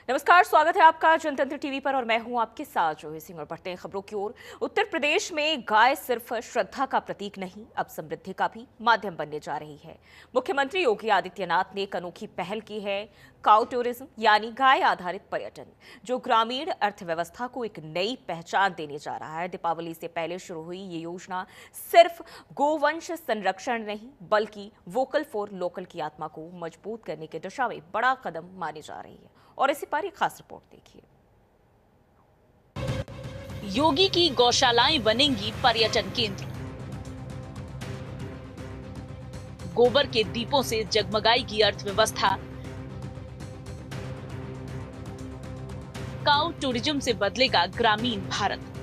नमस्कार, स्वागत है आपका जनतंत्र टीवी पर और मैं हूं आपके साथ जोही सिंह। और बढ़ते हैं खबरों की ओर। उत्तर प्रदेश में गाय सिर्फ श्रद्धा का प्रतीक नहीं, अब समृद्धि का भी माध्यम बनने जा रही है। मुख्यमंत्री योगी आदित्यनाथ ने एक अनोखी पहल की है, काउ टूरिज्म यानी गाय आधारित पर्यटन, जो ग्रामीण अर्थव्यवस्था को एक नई पहचान देने जा रहा है। दीपावली से पहले शुरू हुई ये योजना सिर्फ गोवंश संरक्षण नहीं, बल्कि वोकल फॉर लोकल की आत्मा को मजबूत करने की दिशा में बड़ा कदम मानी जा रही है। और इसी पर एक खास रिपोर्ट देखिए। योगी की गौशालाएं बनेंगी पर्यटन केंद्र। गोबर के दीपों से जगमगाएगी अर्थव्यवस्था। काउ टूरिज्म से बदलेगा ग्रामीण भारत।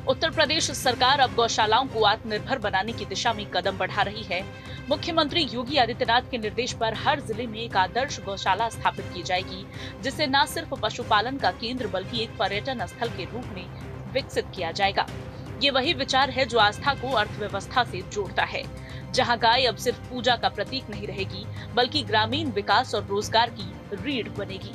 उत्तर प्रदेश सरकार अब गौशालाओं को आत्मनिर्भर बनाने की दिशा में कदम बढ़ा रही है। मुख्यमंत्री योगी आदित्यनाथ के निर्देश पर हर जिले में एक आदर्श गौशाला स्थापित की जाएगी, जिसे न सिर्फ पशुपालन का केंद्र बल्कि एक पर्यटन स्थल के रूप में विकसित किया जाएगा। ये वही विचार है जो आस्था को अर्थव्यवस्था से जोड़ता है, जहां गाय अब सिर्फ पूजा का प्रतीक नहीं रहेगी, बल्कि ग्रामीण विकास और रोजगार की रीढ़ बनेगी।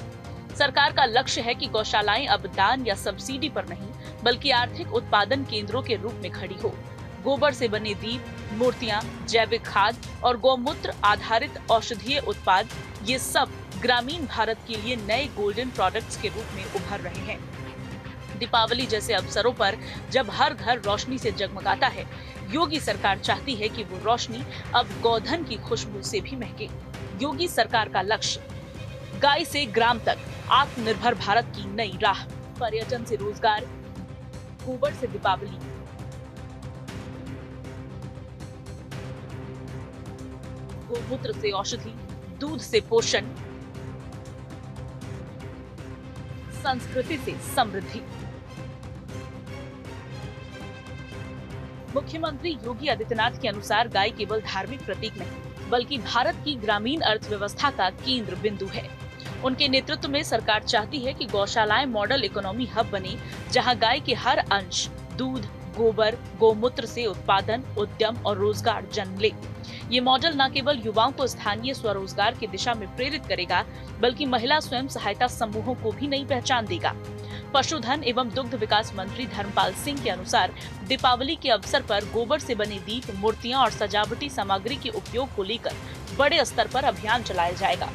सरकार का लक्ष्य है कि गौशालाएं अब दान या सब्सिडी पर नहीं, बल्कि आर्थिक उत्पादन केंद्रों के रूप में खड़ी हो। गोबर से बने दीप, मूर्तियां, जैविक खाद और गौमूत्र आधारित औषधीय उत्पाद, ये सब ग्रामीण भारत के लिए नए गोल्डन प्रोडक्ट्स के रूप में उभर रहे हैं। दीपावली जैसे अवसरों पर जब हर घर रोशनी से जगमगाता है, योगी सरकार चाहती है कि वो रोशनी अब गोधन की खुशबू से भी महके। योगी सरकार का लक्ष्य, गाय से ग्राम तक आत्मनिर्भर भारत की नई राह। पर्यटन से रोजगार, गोबर से दीपावली, गोमूत्र से औषधि, दूध से पोषण, संस्कृति से समृद्धि। मुख्यमंत्री योगी आदित्यनाथ के अनुसार गाय केवल धार्मिक प्रतीक नहीं, बल्कि भारत की ग्रामीण अर्थव्यवस्था का केंद्र बिंदु है। उनके नेतृत्व में सरकार चाहती है कि गौशालाएं मॉडल इकोनॉमी हब बने, जहां गाय के हर अंश दूध, गोबर, गोमूत्र से उत्पादन, उद्यम और रोजगार जन्म ले। ये मॉडल न केवल युवाओं को स्थानीय स्वरोजगार की दिशा में प्रेरित करेगा, बल्कि महिला स्वयं सहायता समूहों को भी नई पहचान देगा। पशुधन एवं दुग्ध विकास मंत्री धर्मपाल सिंह के अनुसार दीपावली के अवसर पर गोबर से बने दीप, मूर्तियां और सजावटी सामग्री के उपयोग को लेकर बड़े स्तर पर अभियान चलाया जाएगा।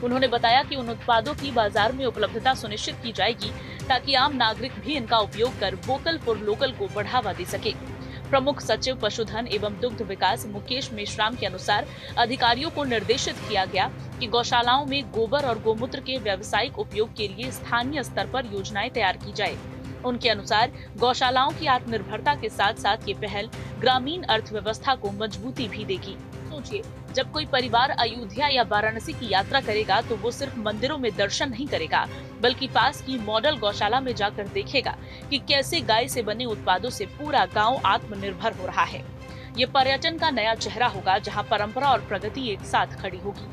उन्होंने बताया कि उन उत्पादों की बाजार में उपलब्धता सुनिश्चित की जाएगी, ताकि आम नागरिक भी इनका उपयोग कर वोकल फॉर लोकल को बढ़ावा दे सके। प्रमुख सचिव पशुधन एवं दुग्ध विकास मुकेश मेश्राम के अनुसार अधिकारियों को निर्देशित किया गया कि गौशालाओं में गोबर और गोमूत्र के व्यावसायिक उपयोग के लिए स्थानीय स्तर पर योजनाएं तैयार की जाए। उनके अनुसार गौशालाओं की आत्मनिर्भरता के साथ साथ ये पहल ग्रामीण अर्थव्यवस्था को मजबूती भी देगी। सोचिए, जब कोई परिवार अयोध्या या वाराणसी की यात्रा करेगा तो वो सिर्फ मंदिरों में दर्शन नहीं करेगा, बल्कि पास की मॉडल गौशाला में जाकर देखेगा कि कैसे गाय से बने उत्पादों से पूरा गांव आत्मनिर्भर हो रहा है। ये पर्यटन का नया चेहरा होगा, जहां परंपरा और प्रगति एक साथ खड़ी होगी।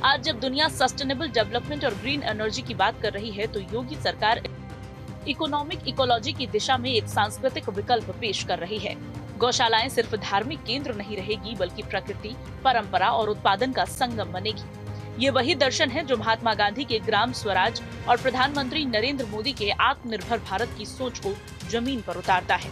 आज जब दुनिया सस्टेनेबल डेवलपमेंट और ग्रीन एनर्जी की बात कर रही है, तो योगी सरकार इकोनॉमिक इकोलॉजी की दिशा में एक सांस्कृतिक विकल्प पेश कर रही है। गौशालाएं सिर्फ धार्मिक केंद्र नहीं रहेगी, बल्कि प्रकृति, परंपरा और उत्पादन का संगम बनेगी। ये वही दर्शन है जो महात्मा गांधी के ग्राम स्वराज और प्रधानमंत्री नरेंद्र मोदी के आत्मनिर्भर भारत की सोच को जमीन पर उतारता है।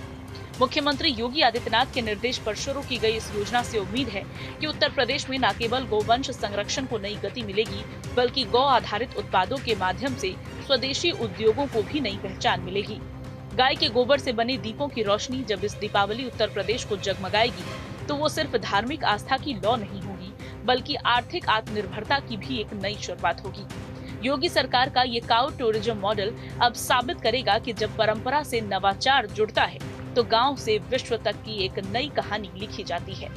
मुख्यमंत्री योगी आदित्यनाथ के निर्देश पर शुरू की गई इस योजना से उम्मीद है कि उत्तर प्रदेश में न केवल गोवंश संरक्षण को नई गति मिलेगी, बल्कि गौ आधारित उत्पादों के माध्यम से स्वदेशी उद्योगों को भी नई पहचान मिलेगी। गाय के गोबर से बने दीपों की रोशनी जब इस दीपावली उत्तर प्रदेश को जगमगाएगी, तो वो सिर्फ धार्मिक आस्था की लौ नहीं होगी, बल्कि आर्थिक आत्मनिर्भरता की भी एक नई शुरुआत होगी। योगी सरकार का ये काउ टूरिज्म मॉडल अब साबित करेगा कि जब परंपरा से नवाचार जुड़ता है, तो गांव से विश्व तक की एक नई कहानी लिखी जाती है।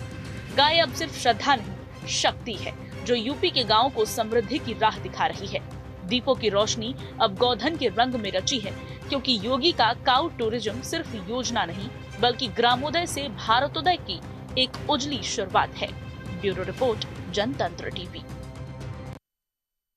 गाय अब सिर्फ श्रद्धा नहीं, शक्ति है, जो यूपी के गांव को समृद्धि की राह दिखा रही है। दीपों की रोशनी अब गोधन के रंग में रची है, क्योंकि योगी का काउ टूरिज्म सिर्फ योजना नहीं, बल्कि ग्रामोदय से भारतोदय की एक उजली शुरुआत है। ब्यूरो रिपोर्ट, जनतंत्र टीवी।